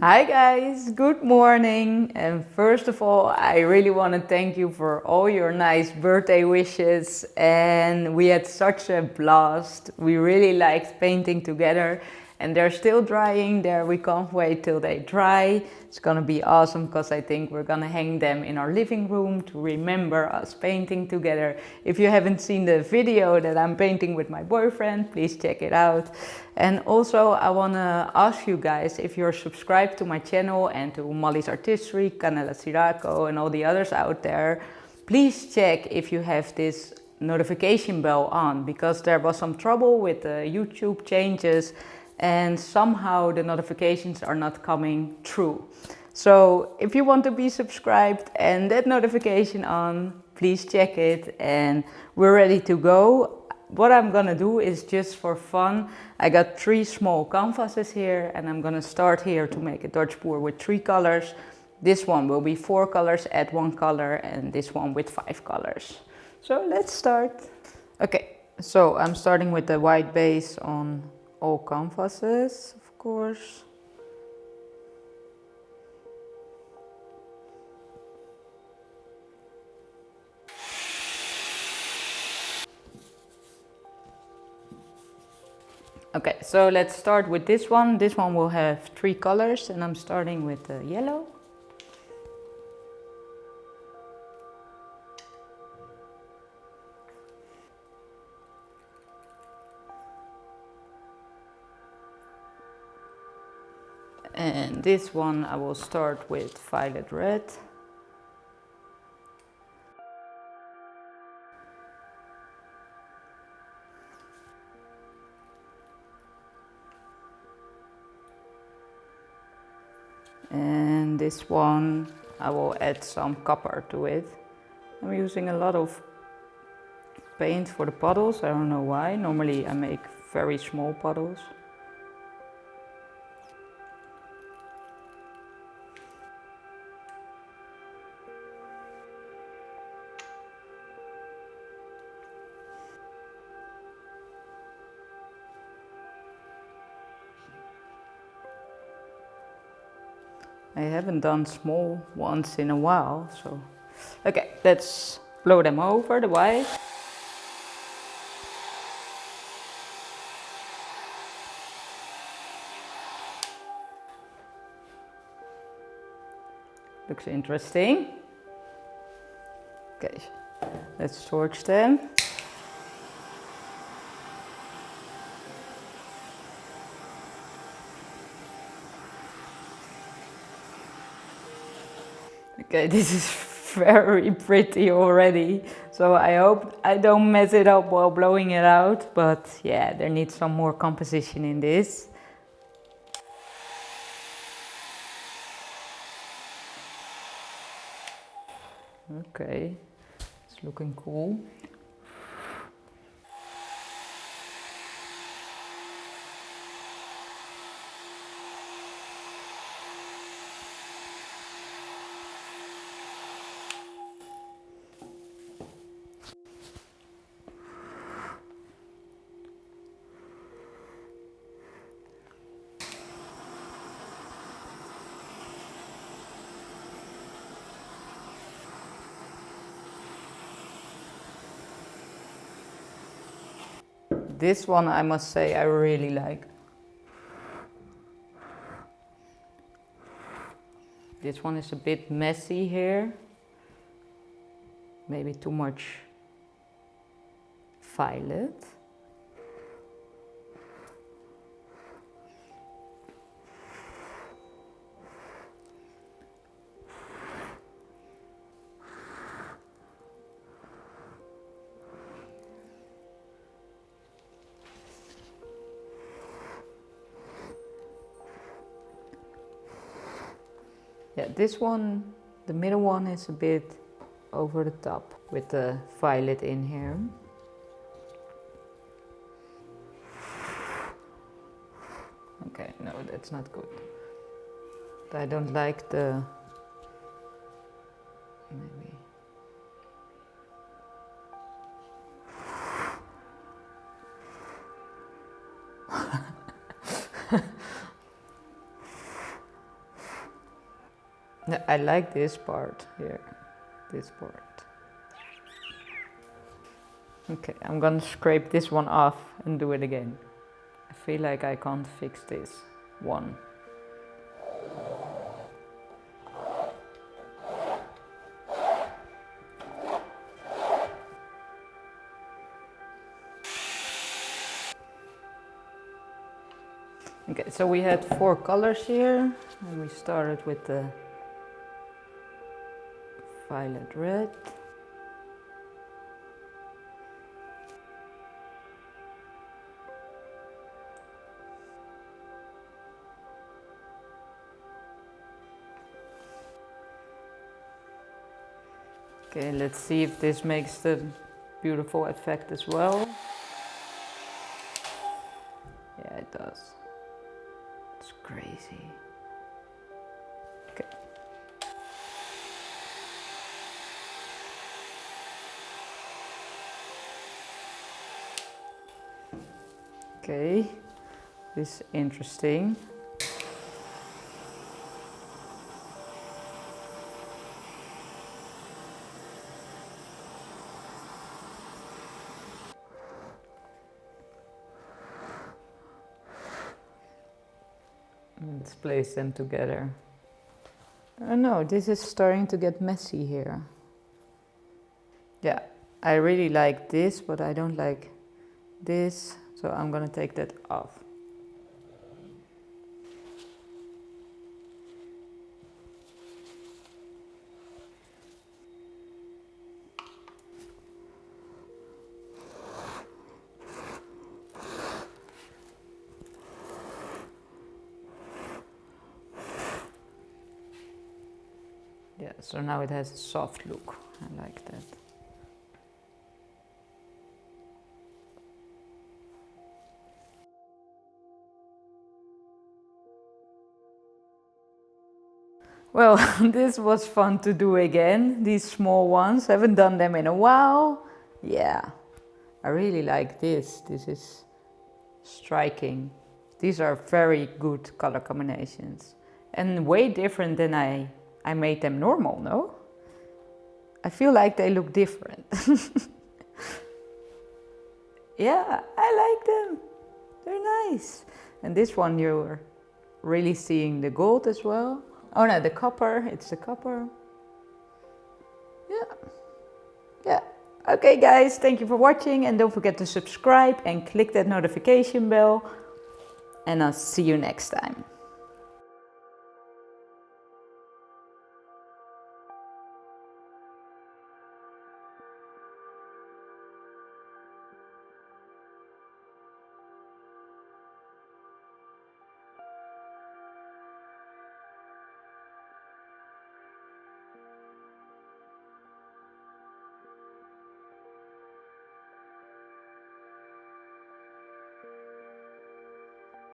Hi guys, good morning. And first of all, I really want to thank you for all your nice birthday wishes. And we had such a blast. We really liked painting together. And they're still drying there. We can't wait till they dry. It's gonna be awesome because I think we're gonna hang them in our living room to remember us painting together. If you haven't seen the video that I'm painting with my boyfriend, please check it out. And also I wanna ask you guys if you're subscribed to my channel and to Molly's Artistry, Canela Siraco and all the others out there, please check if you have this notification bell on, because there was some trouble with the YouTube changes and somehow the notifications are not coming through. So if you want to be subscribed and that notification on, please check it and we're ready to go. What I'm gonna do is just for fun, I got 3 small canvases here and I'm gonna start here to make a Dutch boer with 3 colors. This one will be 4 colors, add 1 color, and this one with 5 colors. So let's start. Okay, so I'm starting with the white base on all canvases, of course. Okay, so let's start with this one. This one will have 3 colors and I'm starting with the yellow. And this one I will start with violet red. And this one I will add some copper to it. I'm using a lot of paint for the puddles, I don't know why. Normally I make very small puddles. I haven't done small ones in a while, so... Okay, let's blow them over, the white. Looks interesting. Okay, let's torch them. Okay, this is very pretty already. So I hope I don't mess it up while blowing it out. But yeah, there needs some more composition in this. Okay, it's looking cool. This one I must say I really like. This one is a bit messy here. Maybe too much violet. Yeah, this one, the middle one, is a bit over the top with the violet in here. Okay, no, that's not good. I don't like the... maybe... I like this part here, this part. Okay, I'm gonna scrape this one off and do it again. I feel like I can't fix this one. Okay, so we had 4 colors here, and we started with the violet red. Okay, let's see if this makes the beautiful effect as well. Yeah, it does. It's crazy. Okay. Okay, this is interesting. Let's place them together. Oh no, this is starting to get messy here. Yeah, I really like this, but I don't like this, so I'm gonna take that off. Yeah, so now it has a soft look. I like that. Well, this was fun to do again, these small ones. Haven't done them in a while. Yeah, I really like this. This is striking. These are very good color combinations. And way different than I made them normal, no? I feel like they look different. Yeah, I like them. They're nice. And this one you're really seeing the gold as well. Oh no, the copper, it's the copper. Yeah. Yeah. Okay guys, thank you for watching and don't forget to subscribe and click that notification bell. And I'll see you next time.